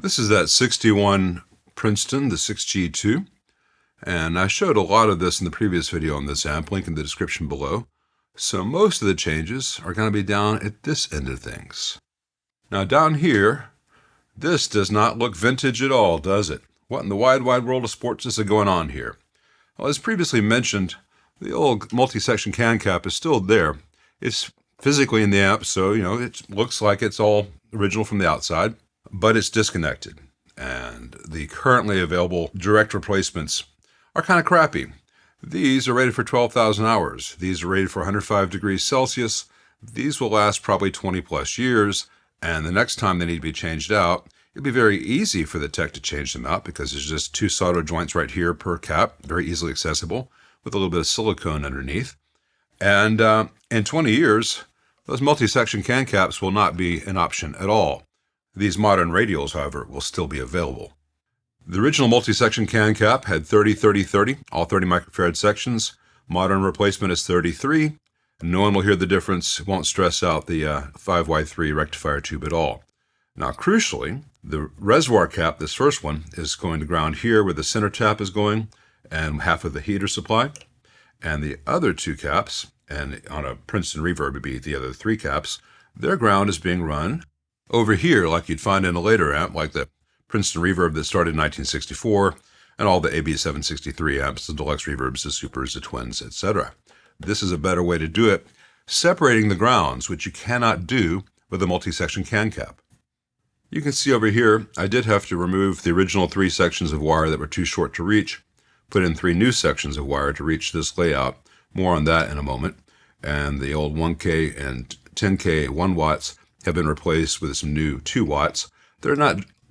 This is that 61 Princeton, the 6G2, and I showed a lot of this in the previous video on this amp, link in the description below. So most of the changes are going to be down at this end of things. Now down here, this does not look vintage at all, does it? What in the wide world of sports is going on here? Well, as previously mentioned, the old multi-section can cap is still there. It's physically in the amp, so it looks like it's all original from the outside, but it's disconnected. And the currently available direct replacements are kind of crappy. These are rated for 12,000 hours. These are rated for 105 degrees Celsius. These will last probably 20 plus years, and the next time they need to be changed out, it'll be very easy for the tech to change them out because there's just 2 solder joints right here per cap, very easily accessible, with a little bit of silicone underneath. And in 20 years, those multi-section can caps will not be an option at all. These modern radials, however, will still be available. The original multi-section can cap had 30-30-30, all 30 microfarad sections. Modern replacement is 33. No one will hear the difference, won't stress out the 5Y3 rectifier tube at all. Now, crucially, the reservoir cap, this first one, is going to ground here where the center tap is going and half of the heater supply. And the other 2 caps, and on a Princeton reverb would be the other 3 caps, their ground is being run over here like you'd find in a later amp, like the Princeton reverb that started in 1964, and all the AB763 amps, the deluxe reverbs, the supers, the twins, etc. This is a better way to do it, separating the grounds, which you cannot do with a multi-section can cap. You can see over here, I did have to remove the original 3 sections of wire that were too short to reach, put in 3 new sections of wire to reach this layout. More on that in a moment. And the old 1K and 10K 1 watts have been replaced with some new 2 watts.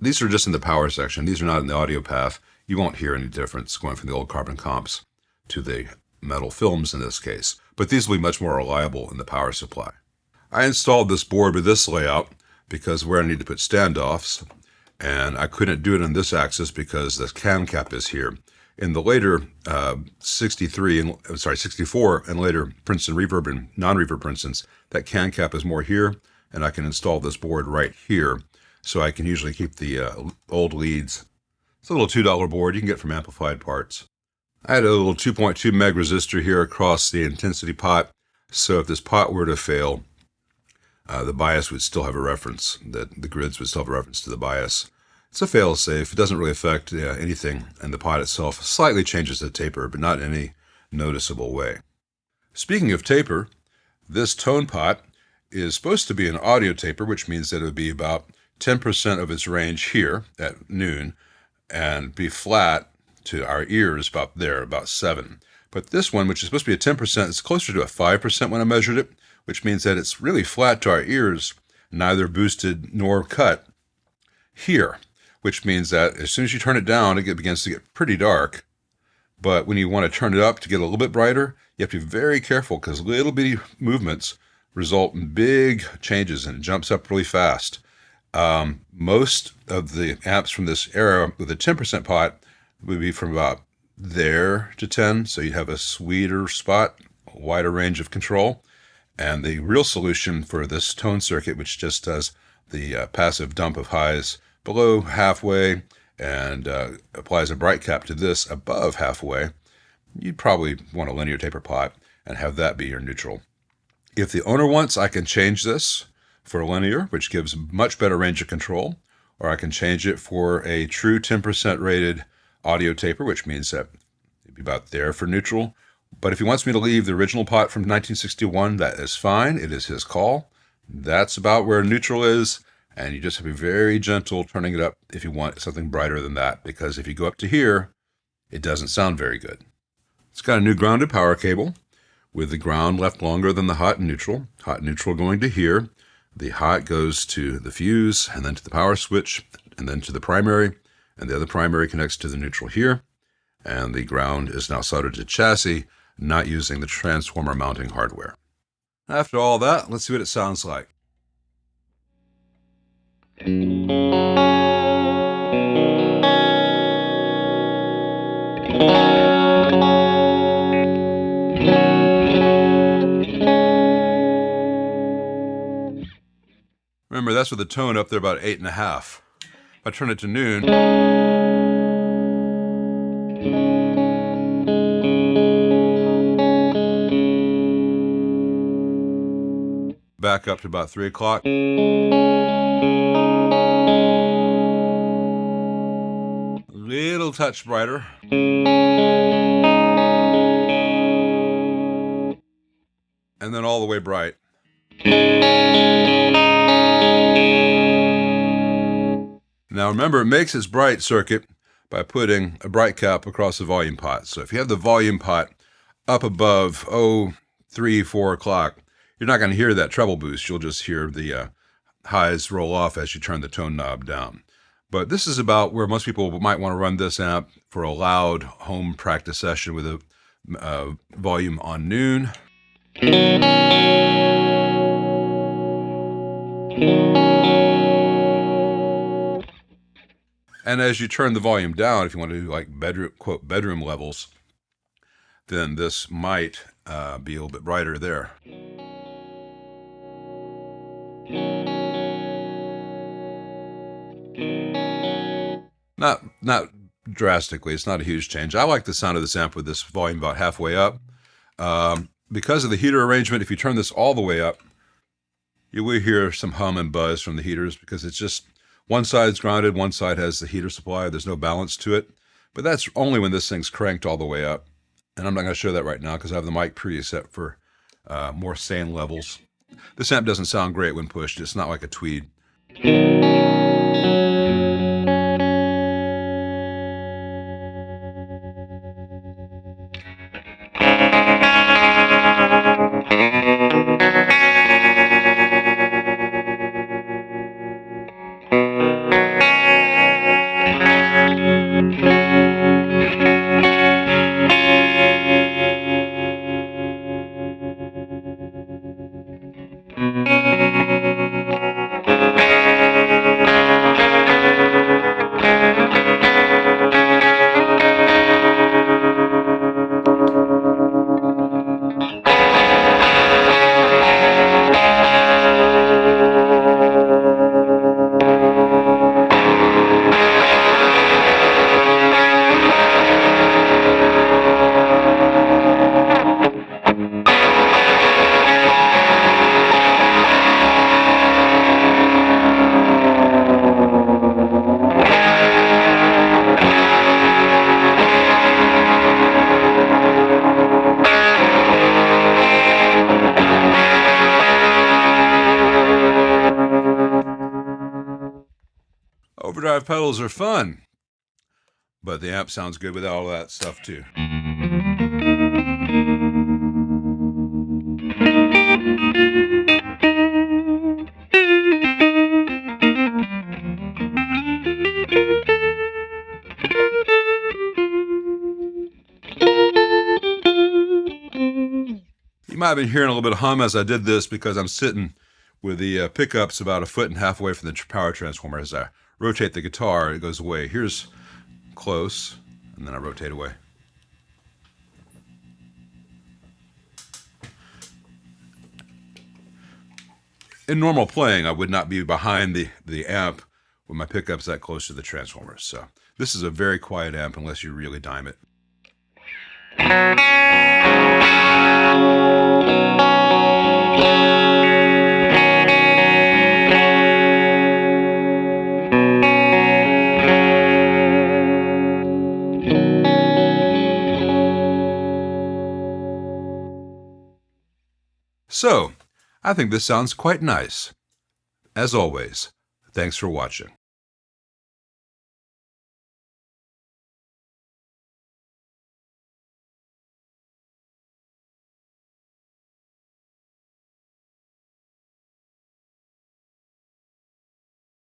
These are just in the power section. These are not in the audio path. You won't hear any difference going from the old carbon comps to the metal films in this case. But these will be much more reliable in the power supply. I installed this board with this layout because where I need to put standoffs, and I couldn't do it on this axis because the can cap is here. In the later 64 and later Princeton reverb and non-reverb Princetons, that can cap is more here, and I can install this board right here, so I can usually keep the old leads. It's a little $2 board you can get from Amplified Parts. I had a little 2.2 meg resistor here across the intensity pot, so if this pot were to fail, the bias would still have a reference, the grids would still have a reference to the bias. It's a fail-safe. It doesn't really affect anything, and the pot itself slightly changes the taper, but not in any noticeable way. Speaking of taper, this tone pot is supposed to be an audio taper, which means that it would be about 10% of its range here at noon, and be flat to our ears about there, about 7. But this one, which is supposed to be a 10%, is closer to a 5% when I measured it, which means that it's really flat to our ears, neither boosted nor cut here. Which means that as soon as you turn it down, it begins to get pretty dark. But when you want to turn it up to get a little bit brighter, you have to be very careful because little bitty movements result in big changes and it jumps up really fast. Most of the amps from this era with a 10% pot would be from about there to 10, so you have a sweeter spot, a wider range of control. And the real solution for this tone circuit, which just does the passive dump of highs below halfway and applies a bright cap to this above halfway, you'd probably want a linear taper pot and have that be your neutral. If the owner wants, I can change this for a linear, which gives much better range of control, or I can change it for a true 10% rated audio taper, which means that it'd be about there for neutral. But if he wants me to leave the original pot from 1961, that is fine. It is his call. That's about where neutral is. And you just have to be very gentle turning it up if you want something brighter than that, because if you go up to here, it doesn't sound very good. It's got a new grounded power cable with the ground left longer than the hot and neutral. Hot and neutral going to here. The hot goes to the fuse and then to the power switch and then to the primary, and the other primary connects to the neutral here. And the ground is now soldered to chassis, not using the transformer mounting hardware. After all that, let's see what it sounds like. Remember, that's with the tone up there about 8.5. If I turn it to noon, back up to about 3 o'clock. Little touch brighter. And then all the way bright. Now remember, it makes its bright circuit by putting a bright cap across the volume pot. So if you have the volume pot up above 3, 4 o'clock, you're not going to hear that treble boost. You'll just hear the highs roll off as you turn the tone knob down. But this is about where most people might want to run this amp for a loud home practice session with a volume on noon. And as you turn the volume down, if you want to do like bedroom, quote, bedroom levels, then this might be a little bit brighter there. Not drastically. It's not a huge change. I like the sound of this amp with this volume about halfway up. Because of the heater arrangement, if you turn this all the way up, you will hear some hum and buzz from the heaters because it's just one side's grounded, one side has the heater supply. There's no balance to it. But that's only when this thing's cranked all the way up. And I'm not going to show that right now because I have the mic preset for more sane levels. This amp doesn't sound great when pushed. It's not like a Tweed. Overdrive pedals are fun, but the amp sounds good without all that stuff too. You might have been hearing a little bit of hum as I did this because I'm sitting with the pickups about 1.5 feet away from the power transformer. As I rotate the guitar, it goes away. Here's close, and then I rotate away. In normal playing, I would not be behind the amp with my pickups that close to the transformers. So this is a very quiet amp unless you really dime it. So, I think this sounds quite nice. As always, thanks for watching.